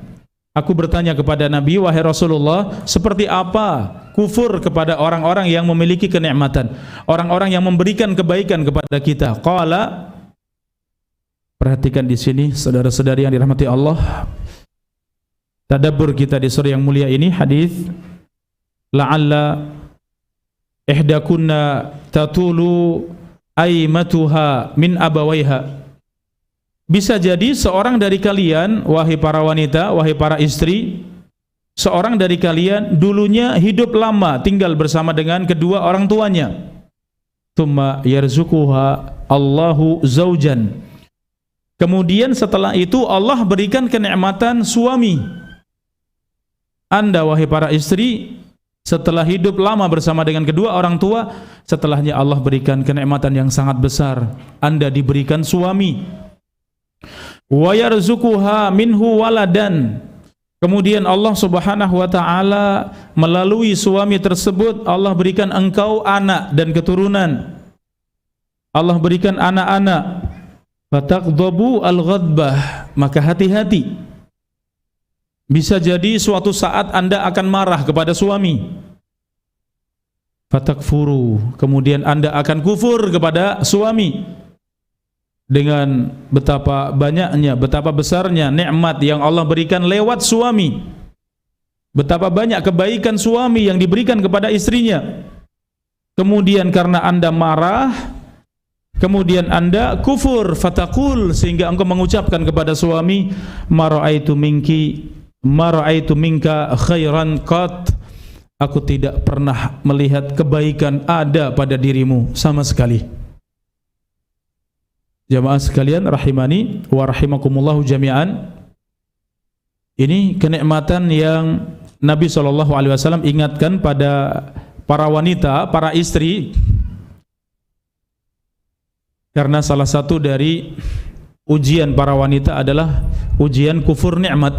aku bertanya kepada Nabi, wahai Rasulullah, seperti apa kufur kepada orang-orang yang memiliki kenikmatan, orang-orang yang memberikan kebaikan kepada kita? Qala, perhatikan di sini saudara-saudari yang dirahmati Allah, tadabbur kita di surah yang mulia ini, hadis la'alla ihdakunna tatulu aimatuha min abawaiha. Bisa jadi seorang dari kalian, wahai para wanita, wahai para istri, seorang dari kalian dulunya hidup lama tinggal bersama dengan kedua orang tuanya. Tsumma yarzuquha Allahu zaujan. Kemudian setelah itu Allah berikan kenikmatan suami. Anda wahai para istri, setelah hidup lama bersama dengan kedua orang tua, setelahnya Allah berikan kenikmatan yang sangat besar. Anda diberikan suami. Wa yarzuquha minhu waladan. Kemudian Allah Subhanahu wa taala melalui suami tersebut Allah berikan engkau anak dan keturunan. Allah berikan anak-anak. Fataqdabu al-ghadbah, maka hati-hati. Bisa jadi suatu saat Anda akan marah kepada suami. Fatakfuru, kemudian Anda akan kufur kepada suami. Dengan betapa banyaknya, betapa besarnya nikmat yang Allah berikan lewat suami. Betapa banyak kebaikan suami yang diberikan kepada istrinya. Kemudian karena Anda marah, kemudian Anda kufur, fatakul, sehingga engkau mengucapkan kepada suami, ma ra'aitu minka khairan qat, aku tidak pernah melihat kebaikan ada pada dirimu sama sekali. Jamaah sekalian rahimani wa rahimakumullahu jami'an, ini kenikmatan yang Nabi SAW ingatkan pada para wanita, para istri, karena salah satu dari ujian para wanita adalah ujian kufur nikmat.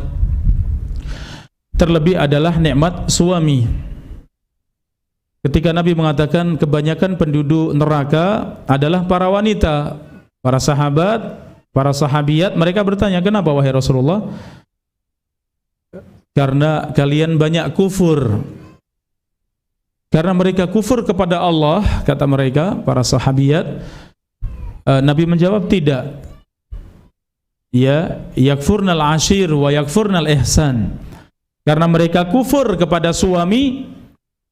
Terlebih adalah nikmat suami. Ketika Nabi mengatakan kebanyakan penduduk neraka adalah para wanita, para sahabat, para sahabiyat, mereka bertanya, kenapa wahai Rasulullah? Karena kalian banyak kufur. Karena mereka kufur kepada Allah, kata mereka, para sahabiyat. Nabi menjawab, tidak. Ya, yakfurnal ashir wa yakfurnal ihsan. Karena mereka kufur kepada suami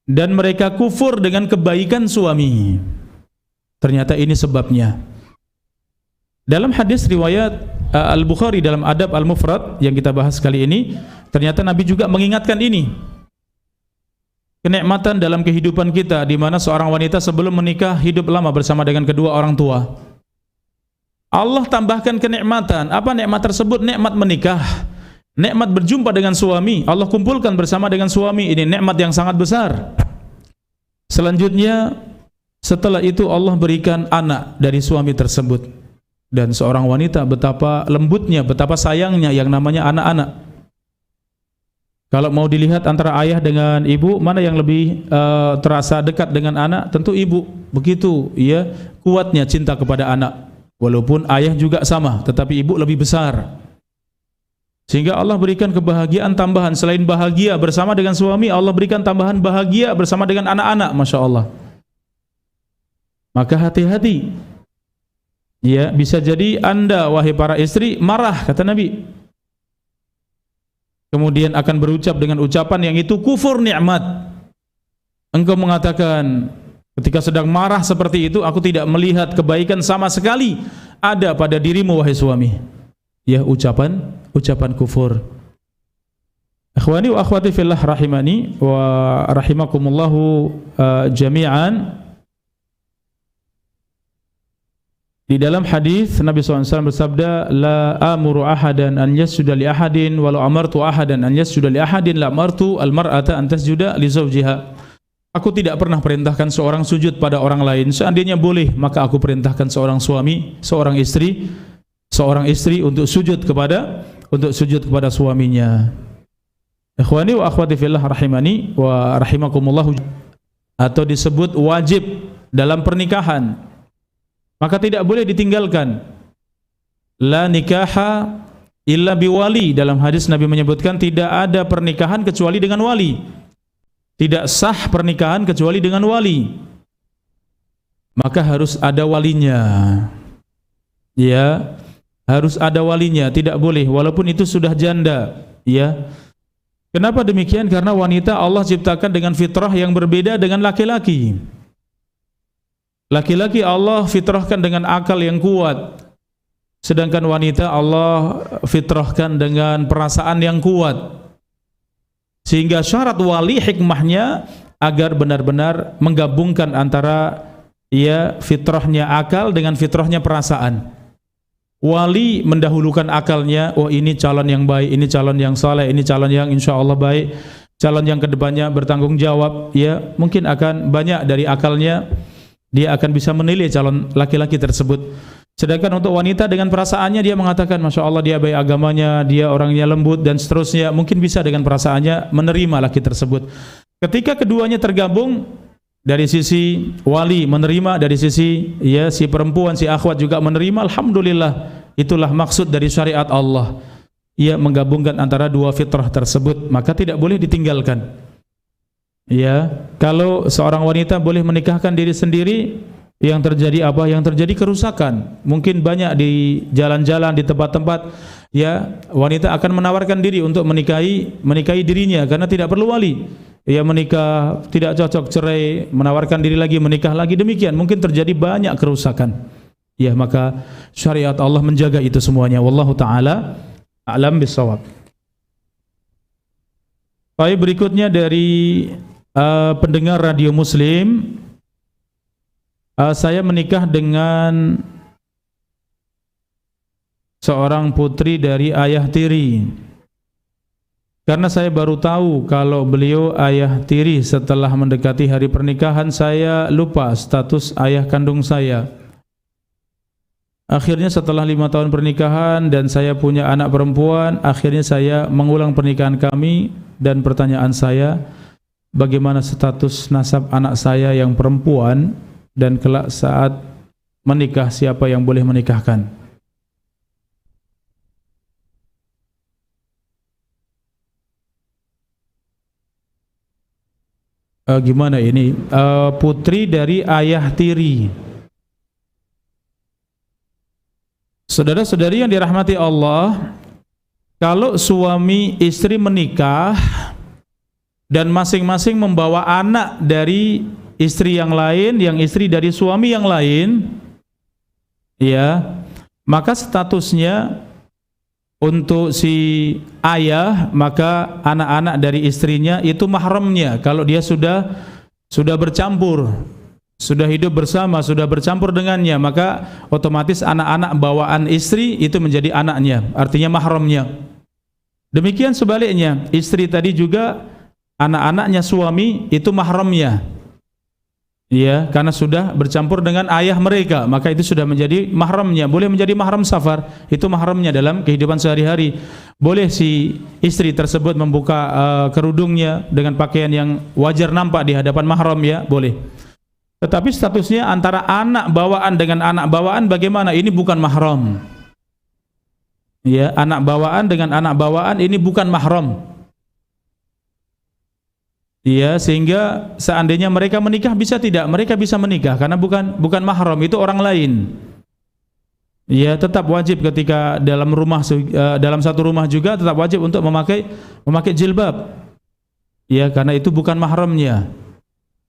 dan mereka kufur dengan kebaikan suami. Ternyata ini sebabnya. Dalam hadis riwayat Al-Bukhari dalam Adab Al-Mufrad yang kita bahas kali ini, ternyata Nabi juga mengingatkan ini. Kenikmatan dalam kehidupan kita, di mana seorang wanita sebelum menikah hidup lama bersama dengan kedua orang tua. Allah tambahkan kenikmatan. Apa nikmat tersebut? Nikmat menikah. Nikmat berjumpa dengan suami, Allah kumpulkan bersama dengan suami, ini nikmat yang sangat besar. Selanjutnya, setelah itu Allah berikan anak dari suami tersebut. Dan seorang wanita betapa lembutnya, betapa sayangnya yang namanya anak-anak. Kalau mau dilihat antara ayah dengan ibu, mana yang lebih terasa dekat dengan anak? Tentu ibu. Begitu ya kuatnya cinta kepada anak. Walaupun ayah juga sama, tetapi ibu lebih besar. Sehingga Allah berikan kebahagiaan tambahan. Selain bahagia bersama dengan suami, Allah berikan tambahan bahagia bersama dengan anak-anak. Masya Allah. Maka hati-hati. Ya, bisa jadi Anda, wahai para istri, marah, kata Nabi. Kemudian akan berucap dengan ucapan yang itu kufur nikmat. Engkau mengatakan, ketika sedang marah seperti itu, aku tidak melihat kebaikan sama sekali ada pada dirimu, wahai suami. Ya, ucapan kufur. Akhwani wa akhwati fillah rahimani wa rahimakumullahu jami'an. Di dalam hadis Nabi SAW bersabda, la amuru ahadan an yasjuda li ahadin walau amartu ahadan an yasjuda li ahadin la amartu al-mar'ata an tasjuda li zawjiha. Aku tidak pernah perintahkan seorang sujud pada orang lain. Seandainya boleh, maka aku perintahkan seorang suami, seorang istri untuk sujud kepada suaminya. Ikhwani wa akhwati fillah rahimani wa rahimakumullah, atau disebut wajib dalam pernikahan. Maka tidak boleh ditinggalkan. La nikaha illa biwali. Dalam hadis Nabi menyebutkan tidak ada pernikahan kecuali dengan wali. Tidak sah pernikahan kecuali dengan wali. Maka harus ada walinya. Ya, harus ada walinya, tidak boleh walaupun itu sudah janda, ya. Kenapa demikian? Karena wanita Allah ciptakan dengan fitrah yang berbeda dengan laki-laki. Laki-laki Allah fitrahkan dengan akal yang kuat, sedangkan wanita Allah fitrahkan dengan perasaan yang kuat. Sehingga syarat wali hikmahnya agar benar-benar menggabungkan antara fitrahnya akal dengan fitrahnya perasaan. Wali mendahulukan akalnya, oh ini calon yang baik, ini calon yang saleh, ini calon yang insya Allah baik, calon yang kedepannya bertanggung jawab, ya mungkin akan banyak dari akalnya dia akan bisa menilai calon laki-laki tersebut. Sedangkan untuk wanita dengan perasaannya dia mengatakan, masya Allah dia baik agamanya, dia orangnya lembut dan seterusnya, mungkin bisa dengan perasaannya menerima laki tersebut. Ketika keduanya tergabung, dari sisi wali menerima, dari sisi si perempuan, si akhwat juga menerima, alhamdulillah, itulah maksud dari syariat Allah. Ia menggabungkan antara dua fitrah tersebut, maka tidak boleh ditinggalkan. Ya, kalau seorang wanita boleh menikahkan diri sendiri, yang terjadi apa? Yang terjadi kerusakan. Mungkin banyak di jalan-jalan, di tempat-tempat, ya wanita akan menawarkan diri untuk menikahi dirinya karena tidak perlu wali. Ya menikah tidak cocok, cerai, menawarkan diri lagi, menikah lagi, demikian mungkin terjadi banyak kerusakan. Ya, maka syariat Allah menjaga itu semuanya. Wallahu taala a'lam bissawab. Baik, berikutnya dari pendengar radio Muslim, saya menikah dengan seorang putri dari ayah tiri. Karena saya baru tahu kalau beliau ayah tiri setelah mendekati hari pernikahan, saya lupa status ayah kandung saya. Akhirnya setelah 5 tahun pernikahan dan saya punya anak perempuan, akhirnya saya mengulang pernikahan kami, dan pertanyaan saya, bagaimana status nasab anak saya yang perempuan, dan kelak saat menikah siapa yang boleh menikahkan? Gimana ini? Putri dari ayah tiri. Saudara-saudari yang dirahmati Allah, kalau suami istri menikah dan masing-masing membawa anak dari istri yang lain, yang istri dari suami yang lain, ya, maka statusnya untuk si ayah, maka anak-anak dari istrinya itu mahramnya. Kalau dia sudah bercampur, sudah hidup bersama, sudah bercampur dengannya, maka otomatis anak-anak bawaan istri itu menjadi anaknya, artinya mahramnya. Demikian sebaliknya, istri tadi juga anak-anaknya suami itu mahramnya. Ya, karena sudah bercampur dengan ayah mereka, maka itu sudah menjadi mahramnya. Boleh menjadi mahram safar, itu mahramnya dalam kehidupan sehari-hari. Boleh si istri tersebut membuka kerudungnya dengan pakaian yang wajar nampak di hadapan mahram, ya, boleh. Tetapi statusnya antara anak bawaan dengan anak bawaan bagaimana? Ini bukan mahram. Ya, anak bawaan dengan anak bawaan ini bukan mahram. Ya, sehingga seandainya mereka menikah bisa tidak? Mereka bisa menikah karena bukan mahram, itu orang lain. Ya, tetap wajib ketika dalam satu rumah juga tetap wajib untuk memakai jilbab. Ya, karena itu bukan mahramnya.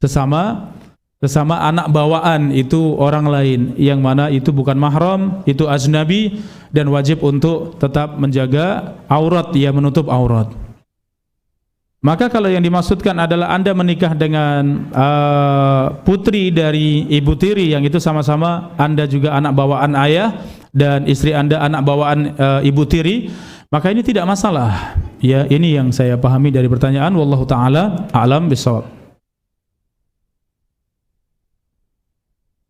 Sesama anak bawaan itu orang lain yang mana itu bukan mahram, itu ajnabi dan wajib untuk tetap menjaga aurat, ya, menutup aurat. Maka kalau yang dimaksudkan adalah Anda menikah dengan putri dari ibu tiri yang itu sama-sama Anda juga anak bawaan ayah dan istri Anda anak bawaan ibu tiri, maka ini tidak masalah. Ya, ini yang saya pahami dari pertanyaan. Wallahu taala a'lam bishawab.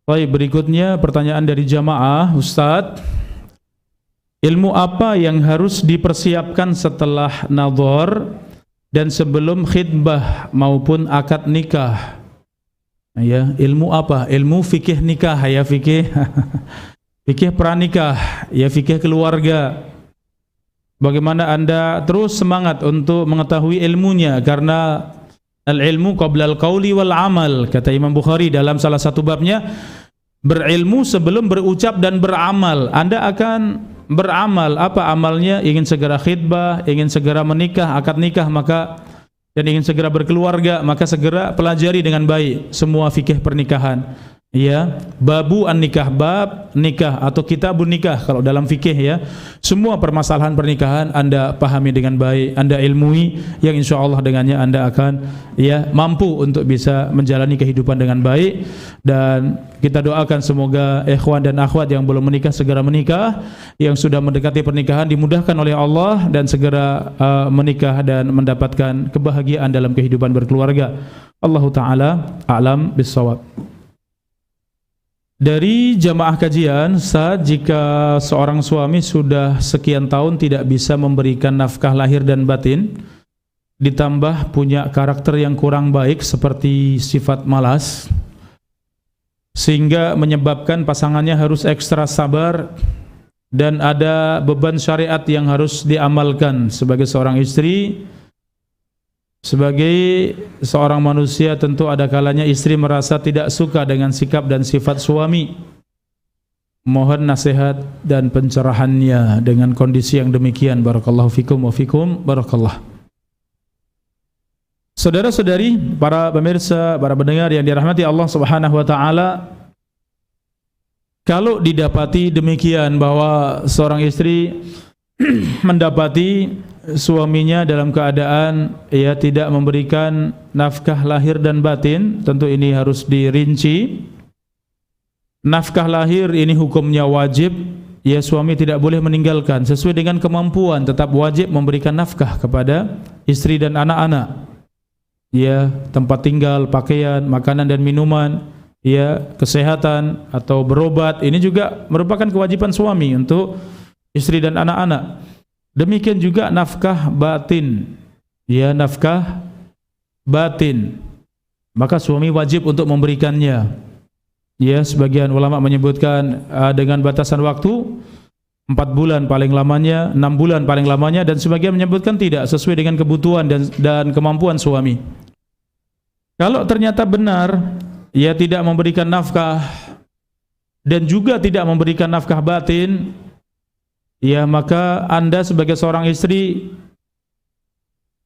Baik, berikutnya pertanyaan dari jamaah, Ustadz, ilmu apa yang harus dipersiapkan setelah nadhar dan sebelum khitbah maupun akad nikah? Ya, ilmu apa? Ilmu fikih nikah, ya, fikih fikih pranikah, ya, fikih keluarga. Bagaimana Anda terus semangat untuk mengetahui ilmunya, karena al-ilmu qabla al-qawli wal amal, kata Imam Bukhari dalam salah satu babnya, berilmu sebelum berucap dan beramal. Anda akan beramal, apa amalnya? Ingin segera khitbah, ingin segera menikah, akad nikah, maka dan ingin segera berkeluarga, maka segera pelajari dengan baik semua fikih pernikahan. Ya, babu an-nikah, bab nikah atau kitabun nikah kalau dalam fikih, ya. Semua permasalahan pernikahan Anda pahami dengan baik, Anda ilmui, yang insyaallah dengannya Anda akan, ya, mampu untuk bisa menjalani kehidupan dengan baik. Dan kita doakan semoga ikhwan dan akhwat yang belum menikah segera menikah, yang sudah mendekati pernikahan dimudahkan oleh Allah dan segera menikah dan mendapatkan kebahagiaan dalam kehidupan berkeluarga. Allahu taala a'lam bissawab. Dari jamaah kajian, saat jika seorang suami sudah sekian tahun tidak bisa memberikan nafkah lahir dan batin, ditambah punya karakter yang kurang baik seperti sifat malas, sehingga menyebabkan pasangannya harus ekstra sabar dan ada beban syariat yang harus diamalkan sebagai seorang istri. Sebagai seorang manusia tentu ada kalanya istri merasa tidak suka dengan sikap dan sifat suami. Mohon nasihat dan pencerahannya dengan kondisi yang demikian. Barakallahu fikum wa fikum barakallah. Saudara-saudari, para pemirsa, para pendengar yang dirahmati Allah Subhanahu wa taala, kalau didapati demikian bahwa seorang istri mendapati suaminya dalam keadaan, ya, tidak memberikan nafkah lahir dan batin, tentu ini harus dirinci. Nafkah lahir ini hukumnya wajib, ya, suami tidak boleh meninggalkan, sesuai dengan kemampuan tetap wajib memberikan nafkah kepada istri dan anak-anak, ya, tempat tinggal, pakaian, makanan dan minuman, ya, kesehatan atau berobat, ini juga merupakan kewajiban suami untuk istri dan anak-anak. Demikian juga nafkah batin, ya, nafkah batin, maka suami wajib untuk memberikannya. Ya, sebagian ulama menyebutkan dengan batasan waktu 4 bulan paling lamanya, 6 bulan paling lamanya, dan sebagian menyebutkan tidak, sesuai dengan kebutuhan dan kemampuan suami. Kalau ternyata benar, ya, tidak memberikan nafkah dan juga tidak memberikan nafkah batin, ya, maka Anda sebagai seorang istri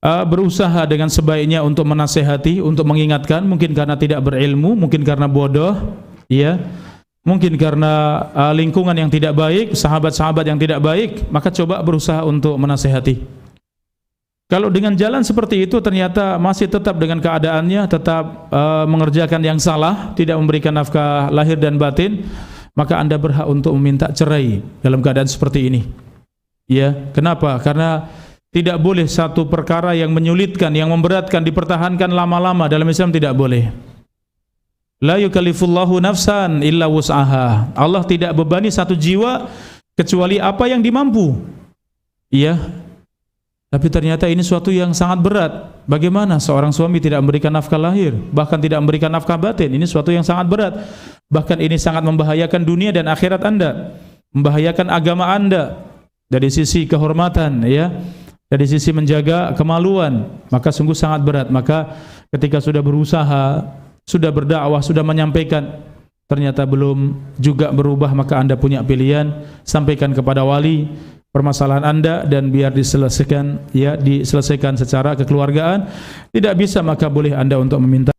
berusaha dengan sebaiknya untuk menasehati, untuk mengingatkan, mungkin karena tidak berilmu, mungkin karena bodoh, ya, mungkin karena lingkungan yang tidak baik, sahabat-sahabat yang tidak baik, maka coba berusaha untuk menasehati. Kalau dengan jalan seperti itu ternyata masih tetap dengan keadaannya, tetap mengerjakan yang salah, tidak memberikan nafkah lahir dan batin, maka Anda berhak untuk meminta cerai dalam keadaan seperti ini. Ya, kenapa? Karena tidak boleh satu perkara yang menyulitkan, yang memberatkan dipertahankan lama-lama. Dalam Islam tidak boleh. La yukallifullahu nafsan illa wus'aha. Allah tidak bebani satu jiwa kecuali apa yang dimampu. Iya. Tapi ternyata ini suatu yang sangat berat. Bagaimana seorang suami tidak memberikan nafkah lahir, bahkan tidak memberikan nafkah batin? Ini suatu yang sangat berat. Bahkan ini sangat membahayakan dunia dan akhirat Anda, membahayakan agama Anda. dari sisi kehormatan, ya, dari sisi menjaga kemaluan, maka sungguh sangat berat. Maka ketika sudah berusaha, sudah berdakwah, sudah menyampaikan, ternyata belum juga berubah, maka Anda punya pilihan, sampaikan kepada wali permasalahan Anda dan biar diselesaikan, ya, diselesaikan secara kekeluargaan. Tidak bisa, maka boleh Anda untuk meminta